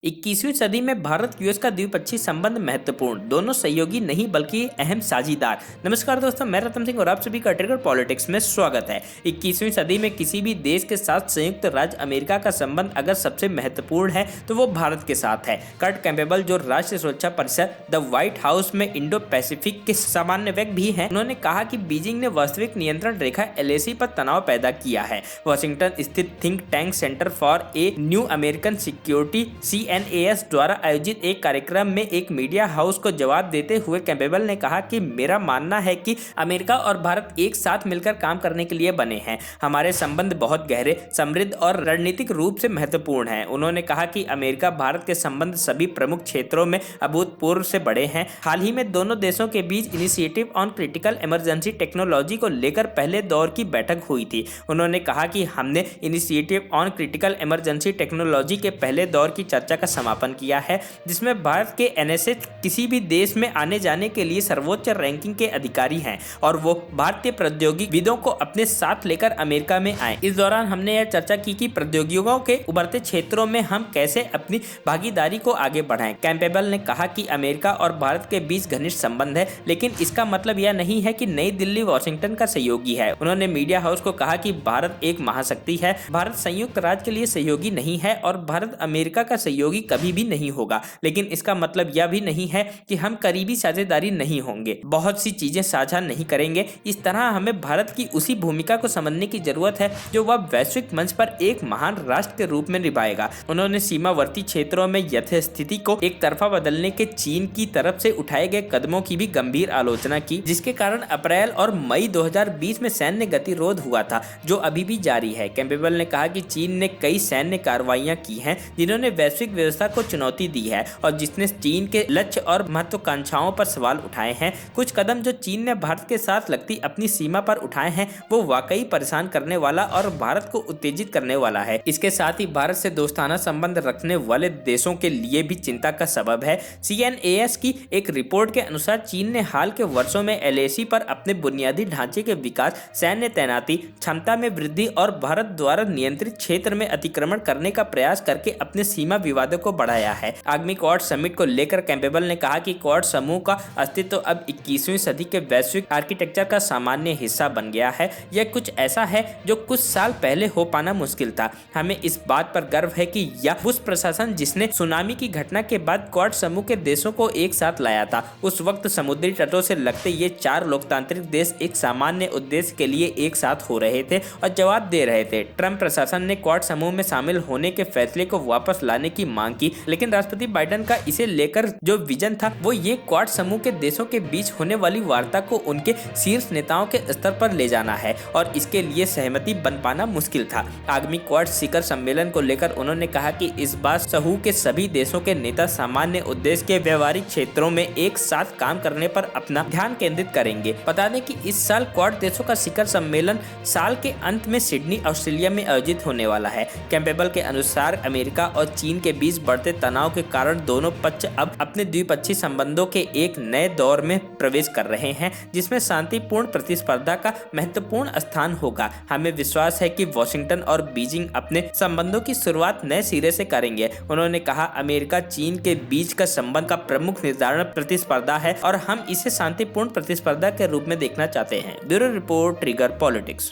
21वीं सदी में भारत यूएस का द्विपक्षीय संबंध महत्वपूर्ण, दोनों सहयोगी नहीं बल्कि अहम साझीदार। नमस्कार दोस्तों, मैं रतन सिंह और आप सभी का ट्रिगर पॉलिटिक्स में स्वागत है। 21वीं सदी में किसी भी देश के साथ संयुक्त राज्य अमेरिका का संबंध अगर सबसे महत्वपूर्ण है तो वो भारत के साथ है। कर्ट कैम्पबेल, जो राष्ट्रीय सुरक्षा परिषद द व्हाइट हाउस में इंडो पैसिफिक के सामान्य व्यक्ति भी हैं, उन्होंने कहा कि बीजिंग ने वास्तविक नियंत्रण रेखा एलएसी पर तनाव पैदा किया है। वॉशिंगटन स्थित think tank centre for a new American security CNAS द्वारा आयोजित एक कार्यक्रम में एक मीडिया हाउस को जवाब देते हुए कैम्पबेल ने कहा कि मेरा मानना है कि अमेरिका और भारत एक साथ मिलकर काम करने के लिए बने हैं। हमारे संबंध बहुत गहरे, समृद्ध और रणनीतिक रूप से महत्वपूर्ण हैं। उन्होंने कहा कि अमेरिका भारत के संबंध सभी प्रमुख क्षेत्रों में अभूतपूर्व से बड़े हैं। हाल ही में दोनों देशों के बीच initiative on critical emergency technology को लेकर पहले दौर की बैठक हुई थी। उन्होंने कहा कि हमने initiative on critical emergency technology के पहले दौर की चर्चा का समापन किया है, जिसमें भारत के NSA किसी भी देश में आने जाने के लिए सर्वोच्च रैंकिंग के अधिकारी हैं और वो भारतीय प्रौद्योगिकीविदों को अपने साथ लेकर अमेरिका में आए। इस दौरान हमने यह चर्चा की कि प्रौद्योगिकियों के उभरते क्षेत्रों में हम कैसे अपनी भागीदारी को आगे बढ़ाएं। कैम्पबेल ने कहा कि अमेरिका और भारत के बीच घनिष्ठ संबंध है, लेकिन इसका मतलब यह नहीं है कि नई दिल्ली वाशिंगटन का सहयोगी है। उन्होंने मीडिया हाउस को कहा कि भारत एक महाशक्ति है, भारत संयुक्त राज्य के लिए सहयोगी नहीं है और भारत अमेरिका का सहयोगी कभी भी नहीं होगा, लेकिन इसका मतलब यह भी नहीं है कि हम करीबी साझेदारी नहीं होंगे, बहुत सी चीजें साझा नहीं करेंगे। इस तरह हमें भारत की उसी भूमिका को समझने की जरूरत है जो वह वैश्विक मंच पर एक महान राष्ट्र के रूप में निभाएगा। उन्होंने सीमावर्ती क्षेत्रों में यथास्थिति को एक तरफा बदलने के चीन की तरफ से उठाए गए कदमों की भी गंभीर आलोचना की, जिसके कारण अप्रैल और मई 2020 में सैन्य गतिरोध हुआ था, जो अभी भी जारी है। कैम्पबेल ने कहा कि चीन ने कई सैन्य कार्रवाइयां की हैं जिन्होंने वैश्विक व्यवस्था को चुनौती दी है और जिसने चीन के लक्ष्य और महत्वाकांक्षाओं पर सवाल उठाए हैं। कुछ कदम जो चीन ने भारत के साथ लगती अपनी सीमा पर उठाए हैं वो वाकई परेशान करने वाला और भारत को उत्तेजित करने वाला है। इसके साथ ही भारत से दोस्ताना संबंध रखने वाले देशों के लिए भी चिंता का सबब है। CNAS की एक रिपोर्ट के अनुसार चीन ने हाल के वर्षों में LAC पर अपने बुनियादी ढांचे के विकास, सैन्य तैनाती, क्षमता में वृद्धि और भारत द्वारा नियंत्रित क्षेत्र में अतिक्रमण करने का प्रयास करके अपने सीमा विवादों को बढ़ाया है। आगामी क्वाड समिट को लेकर कैम्पबेल ने कहा कि क्वाड समूह का अस्तित्व अब 21वीं सदी के वैश्विक आर्किटेक्चर का सामान्य हिस्सा बन गया है। यह कुछ ऐसा है जो कुछ साल पहले हो पाना मुश्किल था। हमें इस बात पर गर्व है कि यह बुश प्रशासन जिसने सुनामी की घटना के बाद क्वाड समूह के देशों को एक साथ लाया था। उस वक्त समुद्री तटों से लगते ये 4 लोकतांत्रिक देश एक सामान्य उद्देश्य के लिए एक साथ हो रहे थे और जवाब दे रहे थे। ट्रंप प्रशासन ने क्वाड समूह में शामिल होने के फैसले को वापस लाने की मांग की, लेकिन राष्ट्रपति बाइडेन का इसे लेकर जो विजन था वो ये क्वाड समूह के देशों के बीच होने वाली वार्ता को उनके शीर्ष नेताओं के स्तर पर ले जाना है और इसके लिए सहमति बन पाना मुश्किल था। आगामी क्वाड शिखर सम्मेलन को लेकर उन्होंने कहा कि इस बार समूह के सभी देशों के नेता सामान्य उद्देश्य के व्यवहारिक क्षेत्रों में एक साथ काम करने पर अपना ध्यान केंद्रित करेंगे। बता दें कि इस साल क्वाड देशों का शिखर सम्मेलन साल के अंत में सिडनी, ऑस्ट्रेलिया में आयोजित होने वाला है। कैम्पबेल के अनुसार अमेरिका और चीन के बीच बढ़ते तनाव के कारण दोनों पक्ष अब अपने द्विपक्षीय संबंधों के एक नए दौर में प्रवेश कर रहे हैं, जिसमें शांतिपूर्ण प्रतिस्पर्धा का महत्वपूर्ण स्थान होगा। हमें विश्वास है कि वॉशिंगटन और बीजिंग अपने संबंधों की शुरुआत नए सिरे से करेंगे। उन्होंने कहा, अमेरिका चीन के बीच का संबंध का प्रमुख निर्धारण प्रतिस्पर्धा है और हम इसे शांतिपूर्ण प्रतिस्पर्धा के रूप में देखना चाहते हैं। Bureau report, trigger politics.